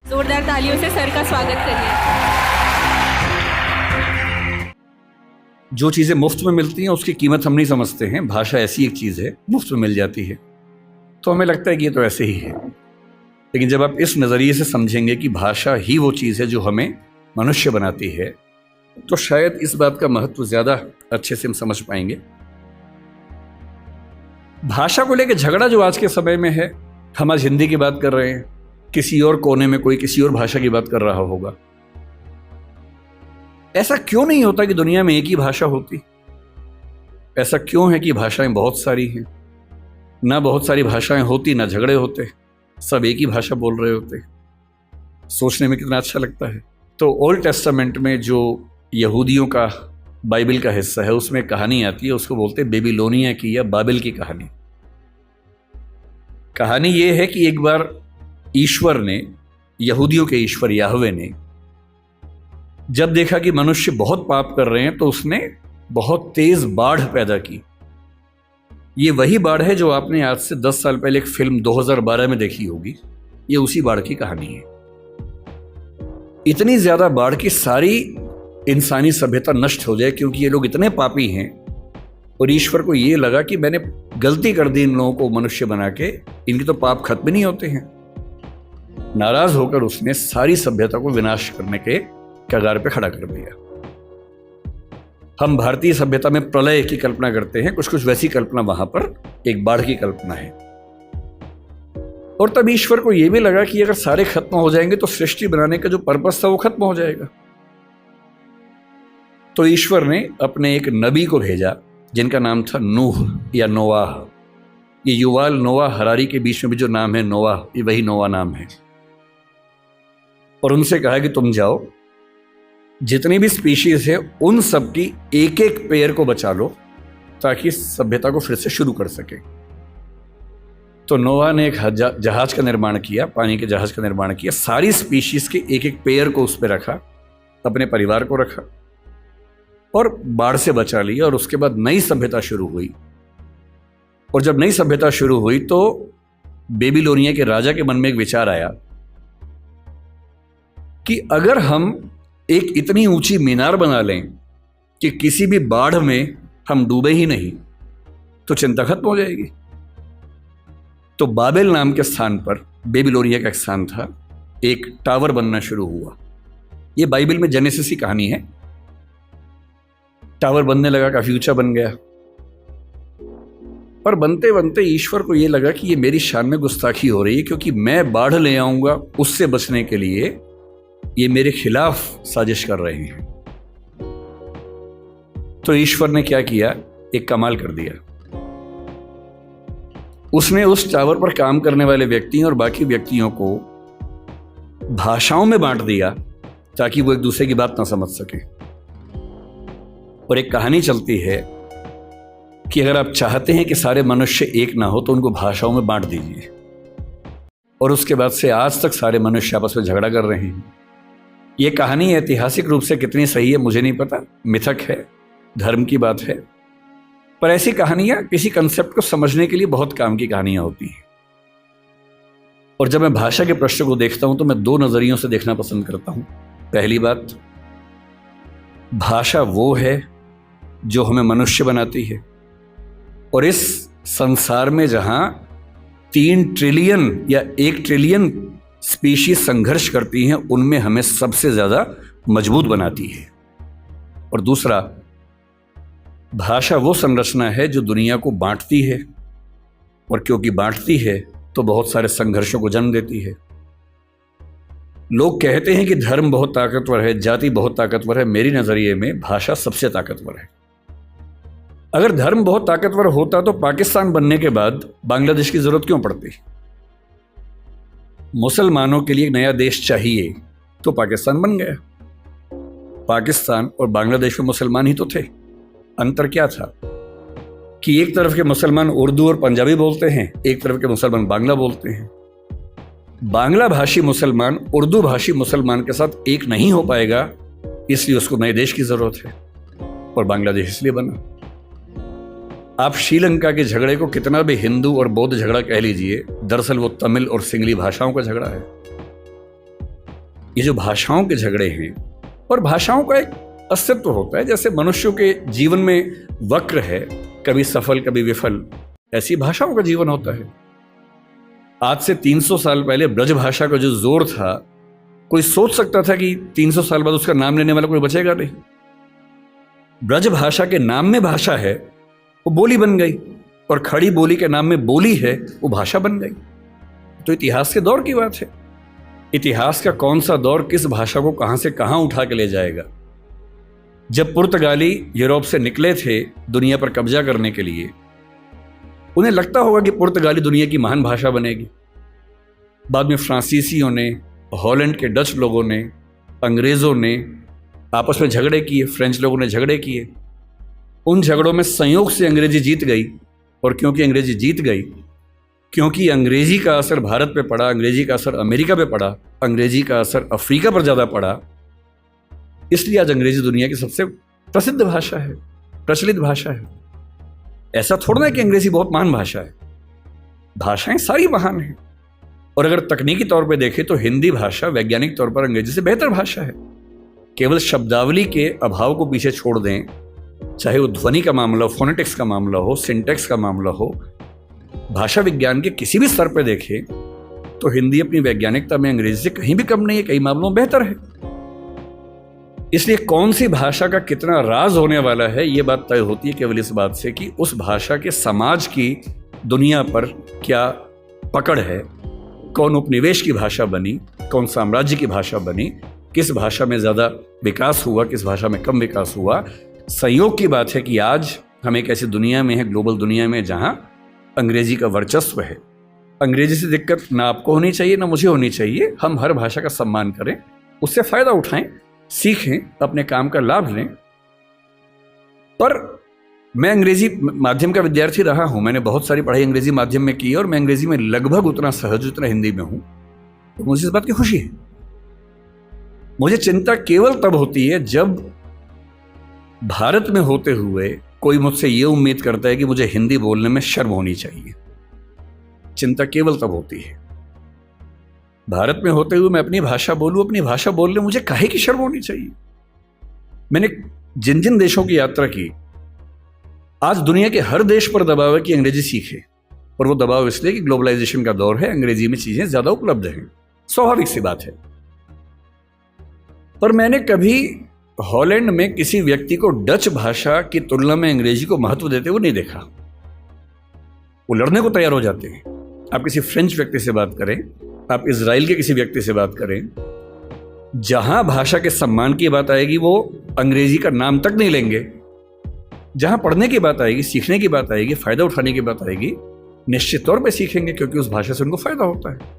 जोरदार तालियों से सर का स्वागत करिए। जो चीज़ें मुफ्त में मिलती हैं उसकी कीमत हम नहीं समझते हैं। भाषा ऐसी एक चीज़ है, मुफ्त में मिल जाती है तो हमें लगता है कि ये तो ऐसे ही है। लेकिन जब आप इस नज़रिए से समझेंगे कि भाषा ही वो चीज़ है जो हमें मनुष्य बनाती है, तो शायद इस बात का महत्व ज़्यादा अच्छे से हम समझ पाएंगे। भाषा को लेकर झगड़ा जो आज के समय में है, हम आज हिंदी की बात कर रहे हैं, किसी और कोने में कोई किसी और भाषा की बात कर रहा होगा। ऐसा क्यों नहीं होता कि दुनिया में एक ही भाषा होती? ऐसा क्यों है कि भाषाएं बहुत सारी हैं? ना बहुत सारी भाषाएं होती ना झगड़े होते, सब एक ही भाषा बोल रहे होते। सोचने में कितना अच्छा लगता है। तो ओल्ड टेस्टामेंट में जो यहूदियों का बाइबल का हिस्सा है, उसमें कहानी आती है, उसको बोलते हैं बेबीलोनिया की या बाबिल की कहानी। कहानी ये है कि एक बार ईश्वर ने, यहूदियों के ईश्वर याहवे ने, जब देखा कि मनुष्य बहुत पाप कर रहे हैं तो उसने बहुत तेज बाढ़ पैदा की। ये वही बाढ़ है जो आपने आज से 10 साल पहले एक फिल्म 2012 में देखी होगी। ये उसी बाढ़ की कहानी है। इतनी ज्यादा बाढ़ की सारी इंसानी सभ्यता नष्ट हो जाए क्योंकि ये लोग इतने पापी हैं, और ईश्वर को ये लगा कि मैंने गलती कर दी इन लोगों को मनुष्य बना के, इनके तो पाप खत्म नहीं होते हैं। नाराज होकर उसने सारी सभ्यता को विनाश करने के कगार पे खड़ा कर दिया। हम भारतीय सभ्यता में प्रलय की कल्पना करते हैं, कुछ कुछ वैसी कल्पना वहां पर एक बाढ़ की कल्पना है। और तब ईश्वर को यह भी लगा कि अगर सारे खत्म हो जाएंगे तो सृष्टि बनाने का जो पर्पस था वो खत्म हो जाएगा। तो ईश्वर ने अपने एक नबी को भेजा जिनका नाम था नूह या नोआह। ये युवाल नोआ हरारी के बीच में भी जो नाम है नोआह, ये वही नोआ नाम है। और उनसे कहा कि तुम जाओ, जितनी भी स्पीशीज है उन सब की एक एक पेड़ को बचा लो ताकि सभ्यता को फिर से शुरू कर सके। तो नोआ ने एक जहाज का निर्माण किया, पानी के जहाज का निर्माण किया, सारी स्पीशीज के एक एक पेड़ को उस पर रखा, अपने परिवार को रखा और बाढ़ से बचा लिया। और उसके बाद नई सभ्यता शुरू हुई। और जब नई सभ्यता शुरू हुई तो बेबीलोनिया के राजा के मन में एक विचार आया कि अगर हम एक इतनी ऊंची मीनार बना लें कि किसी भी बाढ़ में हम डूबे ही नहीं, तो चिंता खत्म हो जाएगी। तो बाबेल नाम के स्थान पर, बेबीलोनिया का एक स्थान था, एक टावर बनना शुरू हुआ। यह बाइबल में जेनेसिस की कहानी है। टावर बनने लगा, काफी ऊंचा बन गया। पर बनते बनते ईश्वर को यह लगा कि यह मेरी शान में गुस्ताखी हो रही है, क्योंकि मैं बाढ़ ले आऊंगा उससे बचने के लिए, ये मेरे खिलाफ साजिश कर रहे हैं। तो ईश्वर ने क्या किया, एक कमाल कर दिया। उसने उस टावर पर काम करने वाले व्यक्तियों और बाकी व्यक्तियों को भाषाओं में बांट दिया ताकि वो एक दूसरे की बात ना समझ सके। और एक कहानी चलती है कि अगर आप चाहते हैं कि सारे मनुष्य एक ना हो तो उनको भाषाओं में बांट दीजिए। और उसके बाद से आज तक सारे मनुष्य आपस में झगड़ा कर रहे हैं। ये कहानी ऐतिहासिक रूप से कितनी सही है मुझे नहीं पता, मिथक है, धर्म की बात है, पर ऐसी कहानियां किसी कंसेप्ट को समझने के लिए बहुत काम की कहानियां होती हैं। और जब मैं भाषा के प्रश्न को देखता हूं तो मैं दो नजरियों से देखना पसंद करता हूं। पहली बात, भाषा वो है जो हमें मनुष्य बनाती है। और इस संसार में जहां 3 ट्रिलियन या 1 ट्रिलियन स्पीशीज संघर्ष करती हैं, उनमें हमें सबसे ज्यादा मजबूत बनाती है। और दूसरा, भाषा वो संरचना है जो दुनिया को बांटती है, और क्योंकि बांटती है तो बहुत सारे संघर्षों को जन्म देती है। लोग कहते हैं कि धर्म बहुत ताकतवर है, जाति बहुत ताकतवर है। मेरी नजरिए में भाषा सबसे ताकतवर है। अगर धर्म बहुत ताकतवर होता तो पाकिस्तान बनने के बाद बांग्लादेश की जरूरत क्यों पड़ती? मुसलमानों के लिए एक नया देश चाहिए तो पाकिस्तान बन गया। पाकिस्तान और बांग्लादेश में मुसलमान ही तो थे। अंतर क्या था कि एक तरफ के मुसलमान उर्दू और पंजाबी बोलते हैं, एक तरफ के मुसलमान बांग्ला बोलते हैं। बांग्ला भाषी मुसलमान उर्दू भाषी मुसलमान के साथ एक नहीं हो पाएगा, इसलिए उसको नए देश की जरूरत है। और बांग्लादेश इसलिए बना। आप श्रीलंका के झगड़े को कितना भी हिंदू और बौद्ध झगड़ा कह लीजिए, दरअसल वो तमिल और सिंगली भाषाओं का झगड़ा है। ये जो भाषाओं के झगड़े हैं, और भाषाओं का एक अस्तित्व होता है, जैसे मनुष्यों के जीवन में वक्र है, कभी सफल कभी विफल, ऐसी भाषाओं का जीवन होता है। आज से 300 साल पहले ब्रज भाषा का जो जोर था, कोई सोच सकता था कि 300 साल बाद उसका नाम लेने वाला कोई बचेगा नहीं। ब्रज भाषा के नाम में भाषा है, वो बोली बन गई, और खड़ी बोली के नाम में बोली है, वो भाषा बन गई। तो इतिहास के दौर की बात है। इतिहास का कौन सा दौर किस भाषा को कहां से कहां उठा के ले जाएगा। जब पुर्तगाली यूरोप से निकले थे दुनिया पर कब्जा करने के लिए, उन्हें लगता होगा कि पुर्तगाली दुनिया की महान भाषा बनेगी। बाद में फ्रांसीसियों ने, हॉलैंड के डच लोगों ने, अंग्रेज़ों ने आपस में झगड़े किए, फ्रेंच लोगों ने झगड़े किए। उन झगड़ों में संयोग से अंग्रेजी जीत गई, और क्योंकि अंग्रेजी जीत गई, क्योंकि अंग्रेजी का असर भारत पे पड़ा, अंग्रेजी का असर अमेरिका पे पड़ा, अंग्रेजी का असर अफ्रीका पर ज़्यादा पड़ा, इसलिए आज अंग्रेजी दुनिया की सबसे प्रसिद्ध भाषा है, प्रचलित भाषा है। ऐसा थोड़ा ना कि अंग्रेजी बहुत महान भाषा है, भाषाएं सारी महान हैं। और अगर तकनीकी तौर पे देखें तो हिंदी भाषा वैज्ञानिक तौर पर अंग्रेजी से बेहतर भाषा है। केवल शब्दावली के अभाव को पीछे छोड़ दें, चाहे वो ध्वनि का मामला हो, फोनेटिक्स का मामला हो, सिंटैक्स का मामला हो, भाषा विज्ञान के किसी भी स्तर पर देखें तो हिंदी अपनी वैज्ञानिकता में अंग्रेजी से कहीं भी कम नहीं है, कई मामलों में बेहतर है। इसलिए कौन सी भाषा का कितना राज होने वाला है, ये बात तय होती है केवल इस बात से कि उस भाषा के समाज की दुनिया पर क्या पकड़ है, कौन उपनिवेश की भाषा बनी, कौन साम्राज्य की भाषा बनी, किस भाषा में ज़्यादा विकास हुआ, किस भाषा में कम विकास हुआ। संयोग की बात है कि आज हम एक ऐसी दुनिया में हैं, ग्लोबल दुनिया में, जहाँ अंग्रेजी का वर्चस्व है। अंग्रेजी से दिक्कत ना आपको होनी चाहिए ना मुझे होनी चाहिए। हम हर भाषा का सम्मान करें, उससे फ़ायदा उठाएं, सीखें, अपने काम का लाभ लें। पर मैं अंग्रेजी माध्यम का विद्यार्थी रहा हूं, मैंने बहुत सारी पढ़ाई अंग्रेजी माध्यम में की, और मैं अंग्रेजी में लगभग उतना सहज उतना हिंदी में हूं, तो मुझे इस बात की खुशी है। मुझे चिंता केवल तब होती है जब भारत में होते हुए कोई मुझसे ये उम्मीद करता है कि मुझे हिंदी बोलने में शर्म होनी चाहिए। चिंता केवल तब होती है। भारत में होते हुए मैं अपनी भाषा बोलूं, अपनी भाषा बोलने मुझे काहे की शर्म होनी चाहिए। मैंने जिन जिन देशों की यात्रा की, आज दुनिया के हर देश पर दबाव है कि अंग्रेजी सीखे, और वो दबाव इसलिए कि ग्लोबलाइजेशन का दौर है, अंग्रेजी में चीजें ज्यादा उपलब्ध हैं, स्वाभाविक सी बात है। पर मैंने कभी हॉलैंड में किसी व्यक्ति को डच भाषा की तुलना में अंग्रेजी को महत्व देते हुए नहीं देखा। वो लड़ने को तैयार हो जाते हैं। आप किसी फ्रेंच व्यक्ति से बात करें, आप इजराइल के किसी व्यक्ति से बात करें, जहां भाषा के सम्मान की बात आएगी वो अंग्रेजी का नाम तक नहीं लेंगे। जहां पढ़ने की बात आएगी, सीखने की बात आएगी, फायदा उठाने की बात आएगी, निश्चित तौर पे सीखेंगे, क्योंकि उस भाषा से उनको फायदा होता है।